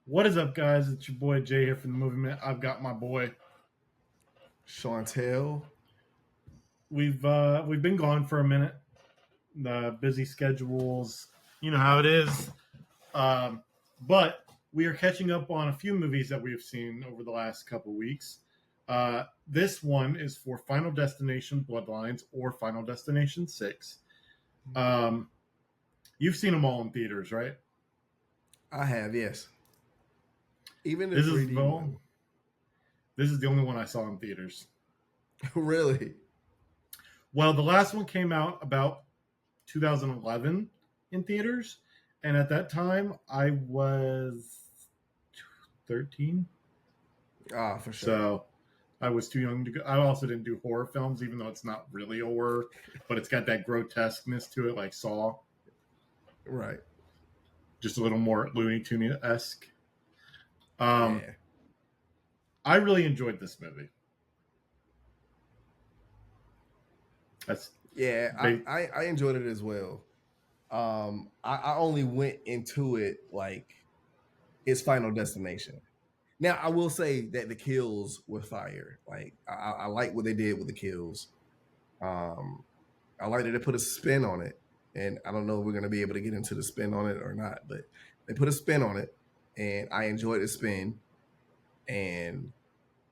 What is up, guys? It's your boy Jay here from the Movie Minute. I've got my boy. Shawntel. We've been gone for a minute. The busy schedules, you know how it is. But we are catching up on a few movies that we've seen over the last couple weeks. This one is for Final Destination: Bloodlines or Final Destination 6. You've seen them all in theaters, right? I have, yes. Even the This is 3D the one. this is the only one I saw in theaters. Really? Well, the last one came out about 2011 in theaters, and at that time I was 13, Ah, for sure. so I was too young to go. I also didn't do horror films, even though it's not really a horror, but it's got that grotesqueness to it, like Saw, Right. just a little more Looney Tune esque. Um, Yeah. I really enjoyed this movie. That's Yeah, ba- I enjoyed it as well. I only went into it like it's Final Destination. Now I will say that the kills were fire. Like I like what they did with the kills. Um I like that they put a spin on it. And I don't know if we're gonna be able to get into the spin on it or not, but they put a spin on it and I enjoyed the spin. And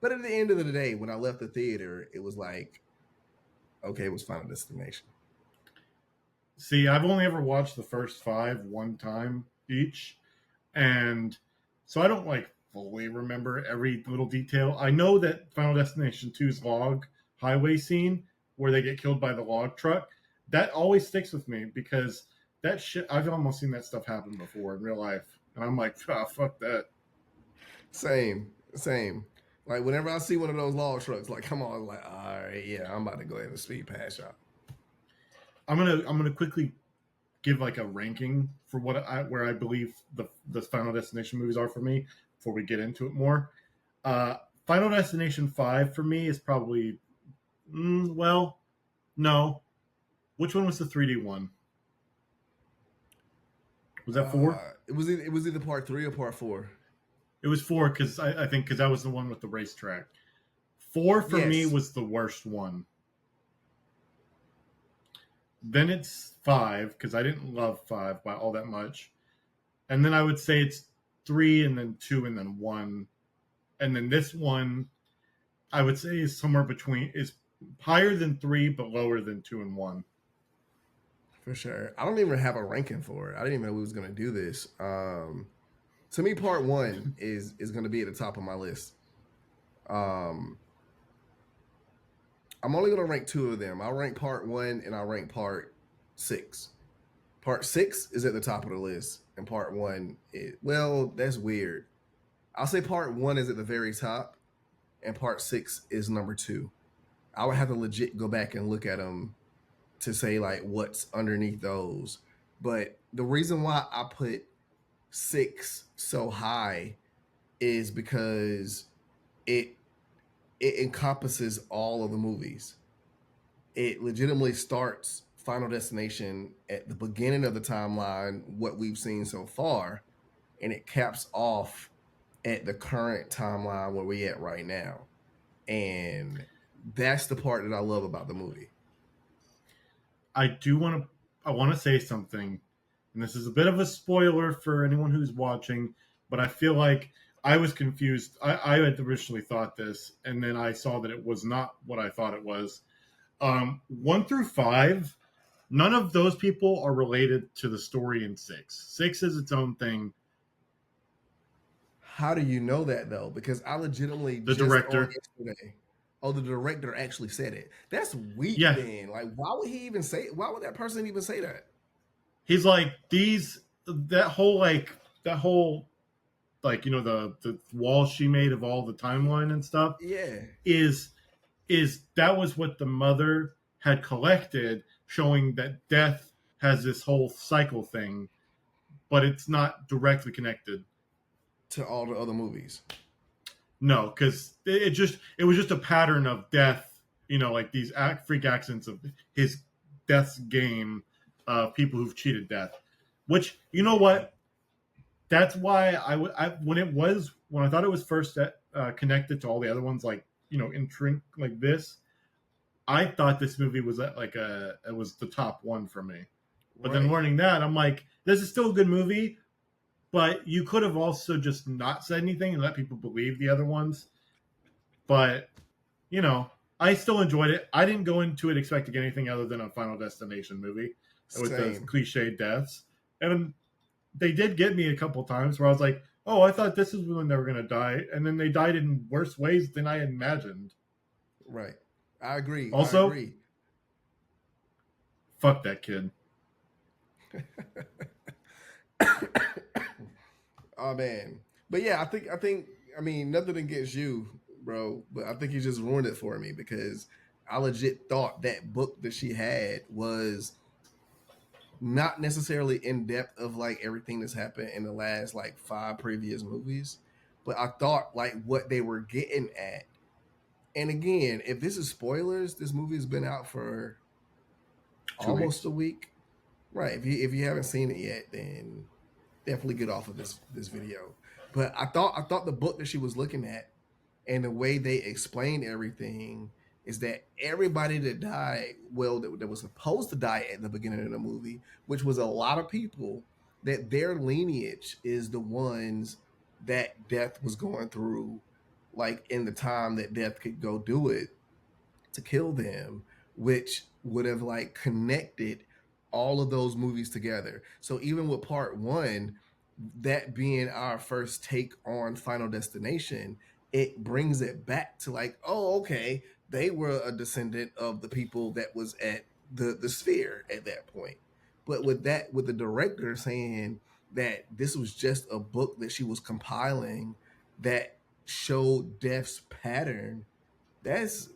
but at the end of the day, when I left the theater, it was like, okay, it was Final Destination. See, I've only ever watched the first five one time each, and so I don't like fully remember every little detail. I know that Final Destination Two's log highway scene where they get killed by the log truck, that always sticks with me because that shit, I've almost seen that stuff happen before in real life, and I'm like, fuck that. Same. Like whenever I see one of those log trucks, like come on, like all right, yeah, I'm about to go ahead and speed past y'all. I'm gonna quickly give like a ranking for where I believe the Final Destination movies are for me before we get into it more. Uh, Final Destination 5 for me is probably, well, no. Which one was the 3D one? Was that 4? It was either part 3 or part 4. It was 4 because I think because that was the one with the racetrack. 4 for me Yes. was the worst one. Then it's 5 because I didn't love 5 by all that much. And then I would say it's 3 and then 2 and then 1. And then this one I would say is somewhere between, is higher than 3 but lower than 2 and 1. For sure. I don't even have a ranking for it. I didn't even know we was gonna do this. To me, part one is gonna be at the top of my list. Um I'm only gonna rank two of them. I'll rank part one and I'll rank part six. Part six is at the top of the list, and part one well, that's weird. I'll say part one is at the very top, and part six is number two. I would have to legit go back and look at them to say like what's underneath those. But the reason why I put six so high is because it it encompasses all of the movies. It legitimately starts Final Destination at the beginning of the timeline, what we've seen so far, and it caps off at the current timeline where we at right now. And that's the part that I love about the movie. I want to say something, and this is a bit of a spoiler for anyone who's watching, but I feel like I was confused. I had originally thought this, and then I saw that it was not what I thought it was. 1 through 5, none of those people are related to the story in 6. 6 is its own thing. How do you know that though? Because I legitimately The just on director, yesterday. Oh, the director actually said it. That's weak yeah, then. Like, why would he even say why would that person even say that? he's like these that whole the wall she made of all the timeline and stuff Yeah. is that was what the mother had collected, showing that death has this whole cycle thing, but it's not directly connected. To all the other movies. No, because it was just a pattern of death. Like these freak accidents of his death's game of people who've cheated death. Which, you know what? That's why when it was when I thought it was first connected to all the other ones, like in Trink like this, I thought this movie was it was the top one for me. But then Right. learning that, I'm like, this is still a good movie, but you could have also just not said anything and let people believe the other ones. But you know, I still enjoyed it. I didn't go into it expecting anything other than a Final Destination movie with those Same. cliche deaths, and they did get me a couple times where I was like, "Oh, I thought this is when they were going to die," and then they died in worse ways than I imagined. Right. I agree. I Also, agree. fuck that kid. Oh man. But yeah, I think I mean nothing against you, bro, but I think you just ruined it for me because I legit thought that book that she had was not necessarily in depth of like everything that's happened in the last like 5 previous movies, but I thought like what they were getting at. And again, if this is spoilers, this movie's been out for 2 weeks. almost a week. Right. If you haven't seen it yet, then definitely get off of this video. But I thought the book that she was looking at and the way they explained everything is that everybody that died, well, that was supposed to die at the beginning of the movie, which was a lot of people, that their lineage is the ones that death was going through, like in the time that death could go do it to kill them, which would have like connected all of those movies together. So even with part one, that being our first take on Final Destination, it brings it back to like, oh, okay, they were a descendant of the people that was at the sphere at that point. But with that, with the director saying that this was just a book that she was compiling that showed Death's pattern, that's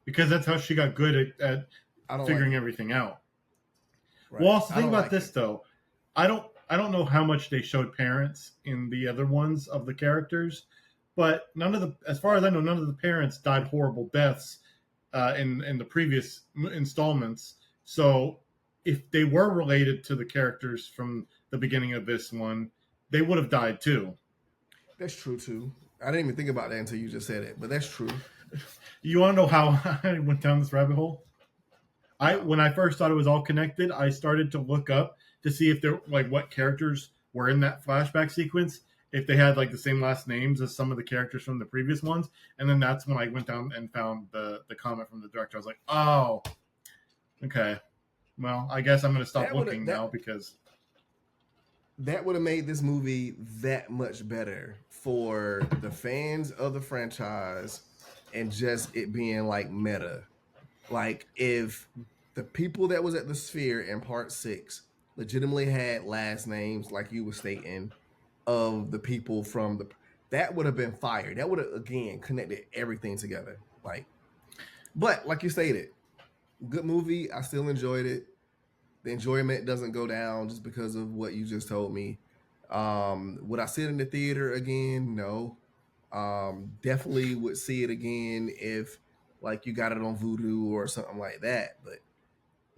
Because that's how she got good at I don't like figuring it. everything out. Well, Right. also I think don't about like this it. though. I don't know how much they showed parents in the other ones of the characters, but none of the as far as I know, none of the parents died horrible deaths in the previous installments. So if they were related to the characters from the beginning of this one, they would have died too. That's true too. I didn't even think about that until you just said it, but that's true. You want to know how I went down this rabbit hole? I No. when I first thought it was all connected, I started to look up to see if there like what characters were in that flashback sequence, if they had like the same last names as some of the characters from the previous ones, and then that's when I went down and found the comment from the director. I was like, oh, okay. Well, I guess I'm going to stop That would have looking now because that would have made this movie that much better for the fans of the franchise and just it being like meta. Like if the people that was at the sphere in part 6 legitimately had last names like you were stating of the people from the that would have been fire. That would have again connected everything together. Like but like you stated, good movie. I still enjoyed it. The enjoyment doesn't go down just because of what you just told me. Would I sit in the theater again? No. Definitely would see it again if like you got it on Vudu or something like that. But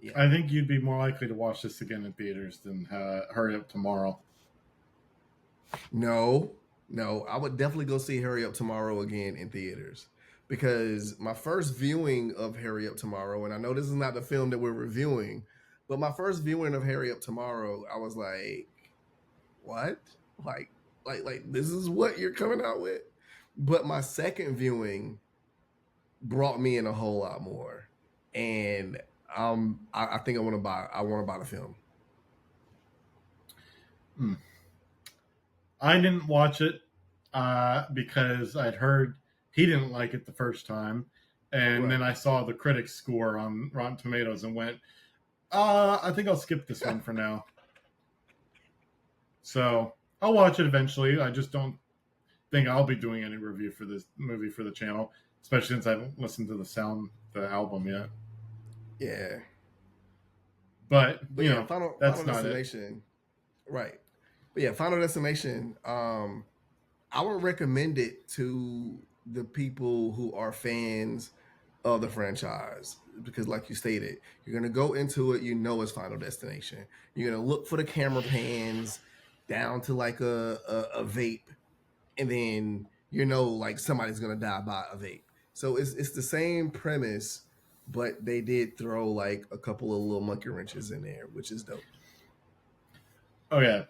yeah, I think you'd be more likely to watch this again in theaters than Hurry Up Tomorrow. no, no, I would definitely go see Hurry Up Tomorrow again in theaters because my first viewing of Hurry Up Tomorrow, and I know this is not the film that we're reviewing, but my first viewing of Hurry Up Tomorrow, I was like, what? Like, like this is what you're coming out with? But my second viewing brought me in a whole lot more, and I think I want to buy the film. Hmm. I didn't watch it because I'd heard he didn't like it the first time, and then Right. I saw the critics score on Rotten Tomatoes and went, I think I'll skip this one for now. So I'll watch it eventually. I just don't think I'll be doing any review for this movie for the channel, especially since I haven't listened to the album yet. Yeah. But But yeah, Final that's not it. Destination. Right. But yeah, Final Destination. I would recommend it to the people who are fans of the franchise because, like you stated, you're gonna go into it. You know, it's Final Destination. You're gonna look for the camera pans. down to like a vape, and then you know like somebody's gonna die by a vape. So it's the same premise, but they did throw like a couple of little monkey wrenches in there, which is dope. Okay,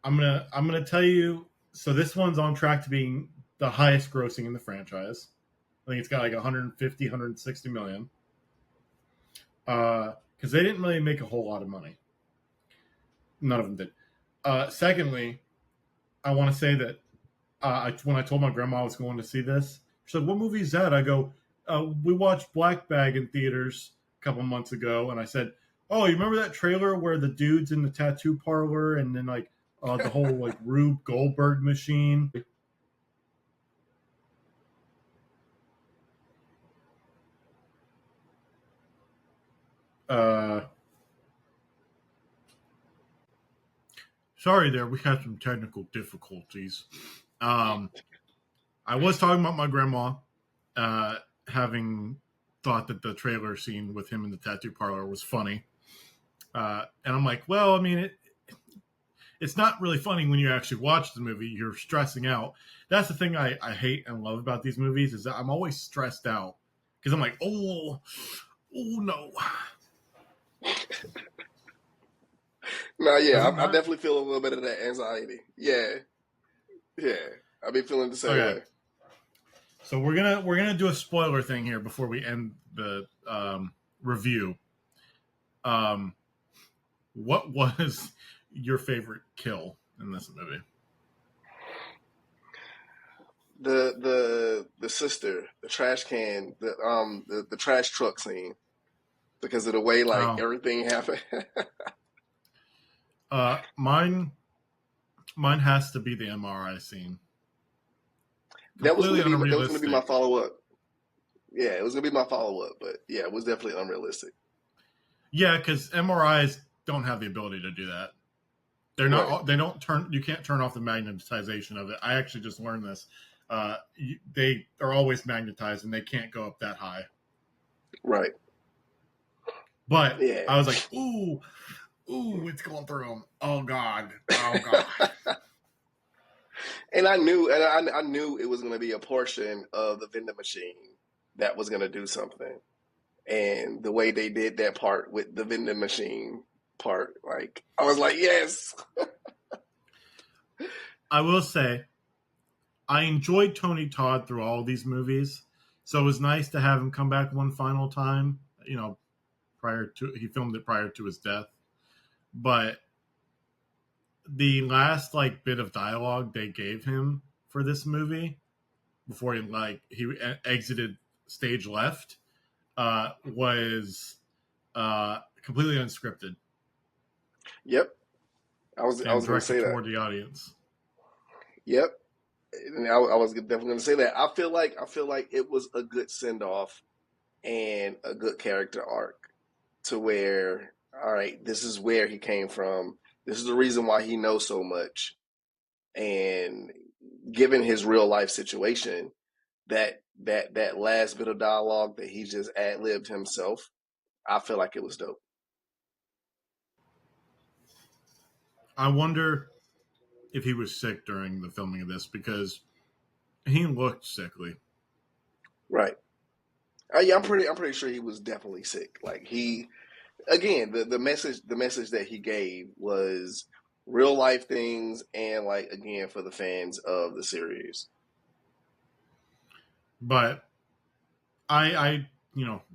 I'm gonna tell you. So this one's on track to being the highest grossing in the franchise. I think it's got like 150, 160 million. Because they didn't really make a whole lot of money. None of them did. Secondly, I want to say that when I told my grandma I was going to see this, she said, "What movie is that?" I go, "We watched Black Bag in theaters a couple months ago," and I said, "Oh, you remember that trailer where the dude's in the tattoo parlor and then like the whole like Rube Goldberg machine?" Uh, Sorry, there we had some technical difficulties. Um, I was talking about my grandma uh, having thought that the trailer scene with him in the tattoo parlor was funny. And I'm like, well, I mean, it's not really funny when you actually watch the movie. You're stressing out. That's the thing I hate and love about these movies is that I'm always stressed out because I'm like, oh no. No, Does yeah, it I not? definitely feel a little bit of that anxiety. Yeah, yeah, I've been feeling the same Okay. way. So we're gonna do a spoiler thing here before we end the review. Um, what was your favorite kill in this movie? The sister, the trash can, the trash truck scene because of the way like Oh, everything happened. mine has to be the MRI scene. That was Completely gonna be my unrealistic. follow up. Yeah, it was gonna be my follow up, but yeah, it was definitely unrealistic. Yeah, because MRIs don't have the ability to do that. They're Right, not. They don't turn. You can't turn off the magnetization of it. I actually just learned this. They are always magnetized, and they can't go up that high. right, But yeah. I was like, ooh, it's going through them. Oh god, oh god. And I knew it was gonna be a portion of the vending machine that was gonna do something. And the way they did that part with the vending machine part, like I was like, yes, I will say, I enjoyed Tony Todd through all these movies, so it was nice to have him come back one final time. You know, prior to he filmed it prior to his death, but the last like bit of dialogue they gave him for this movie before he exited stage left was completely unscripted yep. I and was gonna directed say that. toward the audience. Yep. And I was definitely gonna say that. I feel like it was a good send off and a good character arc to where, all right, this is where he came from. This is the reason why he knows so much. And given his real life situation, that last bit of dialogue that he just ad libbed himself, I feel like it was dope. I wonder if he was sick during the filming of this because he looked sickly. Right. Yeah, I'm pretty sure he was definitely sick. Like he, again, the message that he gave was real life things, and like again for the fans of the series. But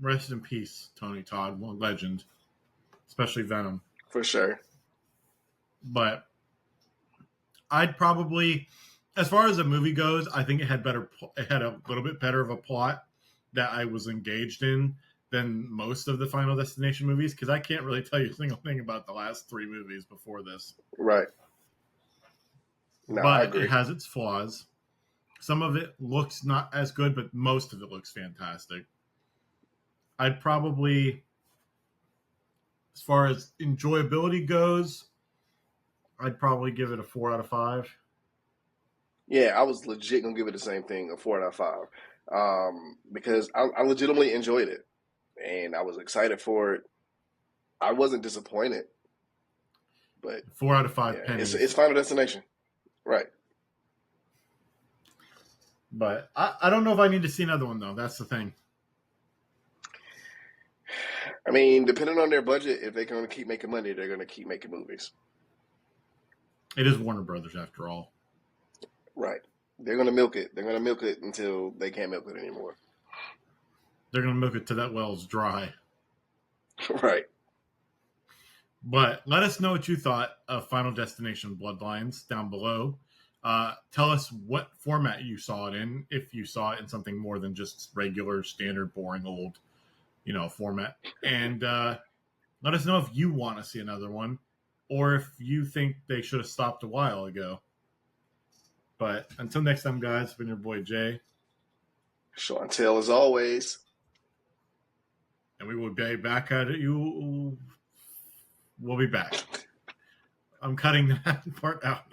rest in peace, Tony Todd, legend, especially Venom. For sure. But I'd probably, as far as the movie goes, I think it had a little bit better of a plot that I was engaged in than most of the Final Destination movies because I can't really tell you a single thing about the last three movies before this. Right. No, I But it agree. has its flaws. Some of it looks not as good, but most of it looks fantastic. I'd probably, as far as enjoyability goes, I'd probably give it a 4 out of 5. Yeah, I was legit gonna give it the same thing, a 4 out of 5, because I legitimately enjoyed it and I was excited for it. I wasn't disappointed. But 4 out of 5 yeah, pennies. it's Final Destination, right? But I don't know if I need to see another one though. That's the thing. I mean, depending on their budget, if they're going to keep making money, they're going to keep making movies. It is Warner Brothers after all. Right. They're going to milk it. They're going to milk it until they can't milk it anymore. They're going to milk it till that well's dry. Right. But let us know what you thought of Final Destination Bloodlines down below. Tell us what format you saw it in, if you saw it in something more than just regular, standard, boring, old, format. And let us know if you want to see another one, or if you think they should have stopped a while ago. But until next time, guys, it's been your boy Jay. Shawntel as always. And we will be back at it. We'll be back. I'm cutting that part out.